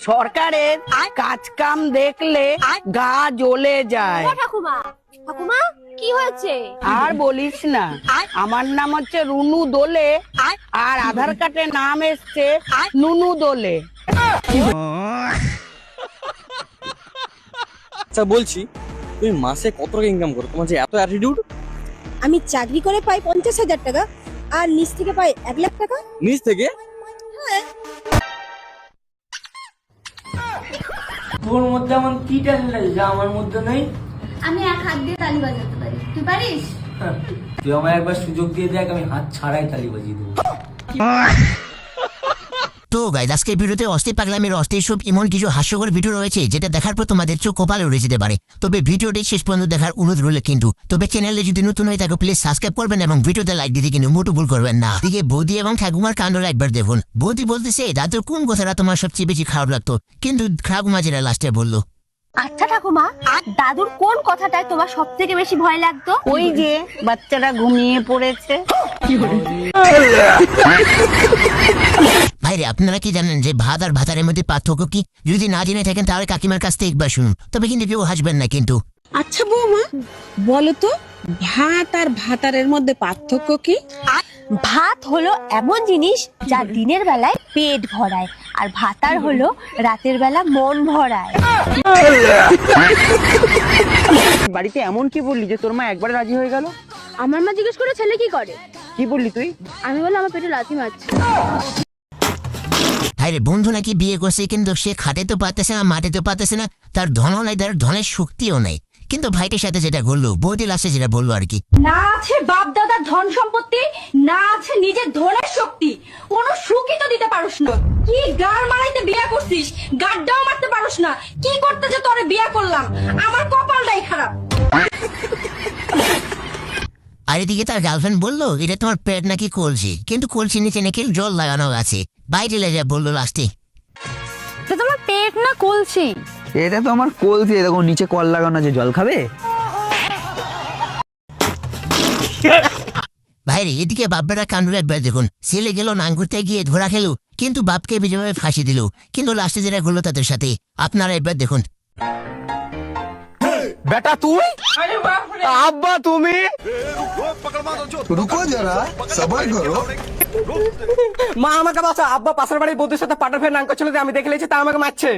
সরকারের কাজ কাম দেখলে গা জ্বলে যায়। ঠাকুমা ঠাকুমা কি হয়েছে? আর বলিস না, আমার নাম হচ্ছে রুনু দোলে আর আধার কার্ডে নাম এসছে নুনু দোলে। আচ্ছা বলছি, তুমি মাসে কত টাকা ইনকাম করো? তোমার যে এত অ্যাটিটিউড। আমি চাকরি করে পাই 50,000 টাকা আর নিচ থেকে পাই 1 লাখ টাকা। নিজ থেকে? তোর মধ্যে এমন কি ট্যালেন্ট আছে যা আমার মধ্যে নেই? আমি এক হাত দিয়ে তালি বাজাতে পারি, তুই পারিস? তুই আমার একবার সুযোগ দিয়ে দেখ, আমি হাত ছাড়াই তালি বাজিয়ে দেবো। তো গাইস, আজকের ভিডিওতে অস্থির পাগলামের অস্থির সব এমন কিছু হাস্যকর ভিডিও রয়েছে যেটা দেখার পর তোমাদের চোখ কপালে উড়ে যেতে পারে। তবে ভিডিওটি শেষ পর্যন্ত দেখার অনুরোধ রইল কিন্তু। তবে চ্যানেলে যদি নতুন হয়ে থাকো প্লিজ সাবস্ক্রাইব করবেন এবং ভিডিওতে লাইক দিতে কিন্তু মোটো ভুল করবেন না। দিকে বৌদি এবং ঠাকুমার কাণ্ডটা একবার দেখুন। বৌদি বলতেছে দাদুর কোন কথাটা তোমার সবচেয়ে বেশি খারাপ লাগতো, কিন্তু ঠাকুমা যেটা লাস্টে বললো। আচ্ছা ঠাকুমা, দাদুর কোন কথাটায় তোমার সবথেকে বেশি ভয় লাগতো? ওই যে বাচ্চাটা ঘুমিয়ে পড়েছে। ভাইরে, আপনারা কি জানেন যে ভাত আর ভাতারের মধ্যে পার্থক্য কি? যদি না জেনে থাকেন তাহলে কাকিমার কাছ থেকে একবার শুনুন, তবে কিন্তু কেউ হাসবেন না কিন্তু। আচ্ছা বৌমা, বলো তো ভাত আর ভাতারের মধ্যে পার্থক্য কি? ভাত হলো এমন জিনিস যা দিনের বেলায় পেট ভরায়, আর ভাতার হলো রাতের বেলা মন ভরায়। বাড়িতে এমন কি বললি যে তোর মা একবারে রাজি হয়ে গেল? আমার মা জিজ্ঞেস করে ছেলে কি করে, কি বললি তুই? আমি বললাম আমার পেটে লাথি মারছে। ভাইরে, বন্ধু নাকি বিয়ে করছে কিন্তু সে খাটে তো পারতেছে না, মাঠে তো পারতেছে না, তার ধনও নাই, তার ধনের শক্তিও নাই। কিন্তু ভাইটির সাথে যেটা করলো, বৌদি লাস্টে যেটা বললো আর কি, না আছে বাপ দাদার ধন সম্পত্তি, না আছে নিজের ধনের শক্তি, কোনো সুখই তো দিতে পারুস না। কি গার মারাইতে বিয়া করছিস, গাড্ডাও মারতে পারুস না। কি করতে যে তোরে বিয়া করলাম, আমার কপালটাই খারাপ। আর এদিকে তার গার্লফ্রেন্ড বললো এটা তোমার পেট নাকি কলসি, কিন্তু কলসি নিচে নাকি জল লাগানো আছে। বাইরে লেগে বললো লাস্টে, তো তোমার পেট না কলসি? এটা তো আমার কলসি, দেখো নিচে কল লাগানো আছে, জল খাবে? ভাইরে এদিকে বাপবেটা কাণ্ডটা একবার দেখুন। ছেলে গেল নাঙ্গুরতে গিয়ে ধরা খেলো, কিন্তু বাপকে বিজয়ভাবে ফাঁসি দিল, কিন্তু লাস্টে যেটা করলো তাদের সাথে আপনারা একবার দেখুন। বেটা তুই, আব্বা তুমি, रुको जरा सबर करो। মা আমাকে বাঁচা, আব্বা পাশের বাড়ির বন্ধুর সাথে পাটার ফের নাম করছিল, আমি দেখে লেছি তা আমাকে মারছে।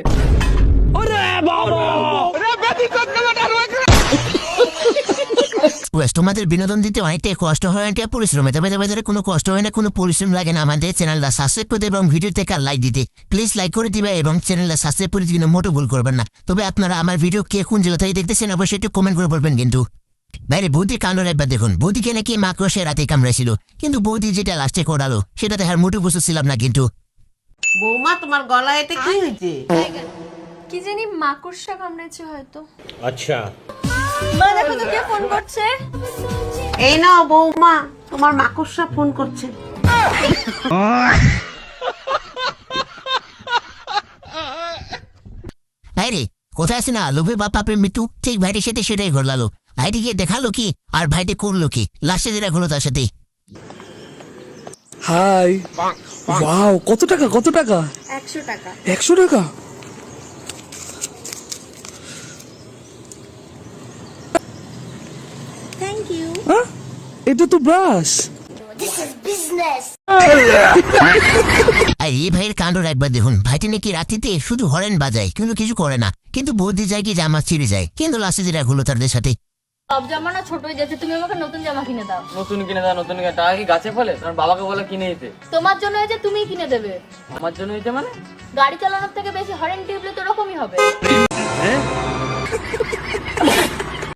তোমাদের বিনোদন দিতে অনেকটাই কষ্ট হয়, অনেকটা পরিশ্রম, তবে তোমাদের কোনো কষ্ট হয় না, কোনো পরিশ্রম লাগে না। আমাদের চ্যানেলটা সাবস্ক্রাইব করতে এবং ভিডিওতে লাইক দিতে প্লিজ লাইক করে দিবে এবং চ্যানেলটা সাবস্ক্রাইব করে দিতে মোটো ভুল করবেন না। তবে আপনারা আমার ভিডিও কে কোন জেলা থেকে দেখতেছেন অবশ্যই একটু কমেন্ট করে বলবেন কিন্তু। বাইরে বৌদির কাণ্ডটা একবার দেখুন। বৌদিকে নাকি মাকড়সে রাতে কামড়েছিল, কিন্তু বৌদি যেটা লাস্টে করালো সেটা দেখার মোটো বুঝতেছিলাম না কিন্তু। বৌমা তোমার গলায় এটা কি হয়েছে? কি জানি মাকড়সা কামড়েছে হয়তো। আচ্ছা, মা দেখো তো কে ফোন করছে। এই নাও বৌমা, তোমার মাকড়সা ফোন করছে। বাইরে কোথায় আছে না লোভে বাপ বাপের মৃত্যু, ঠিক ভাইটির সাথে সেটাই ঘটলালো। ভাইটি গিয়ে দেখালো কি আর ভাইটি করলো কি, লাস্টে যেটা হলো তার সাথে। হাই, ওয়াও, কত টাকা? কত টাকা? 100 টাকা। 100 টাকা? Thank you. হ্যাঁ, এটা তো ব্রাশ। আর এই ভাইয়ের কাণ্ডটা একবার দেখুন। ভাইটি নাকি রাত্রিতে শুধু হরেন বাজায় কিন্তু কিছু করে না, কিন্তু বৌদি যায় কি জামা ছিঁড়ে যায়, কিন্তু লাস্টে যেটা হলো তাদের সাথে। সব জামা না ছোট হয়ে যাচ্ছে, তুমি আমাকে নতুন জামা কিনে দাও। নতুন কিনে দাও, নতুন কিনে টাকা কি গাছে ফলে? তোমার বাবাকে বলে কিনে দিতে। তোমার জন্য হয়েছে, তুমিই কিনে দেবে। আমার জন্য হয়েছে মানে? গাড়ি চালানোর থেকে বেশি হরেন টিপলে তো ওরকমই হবে।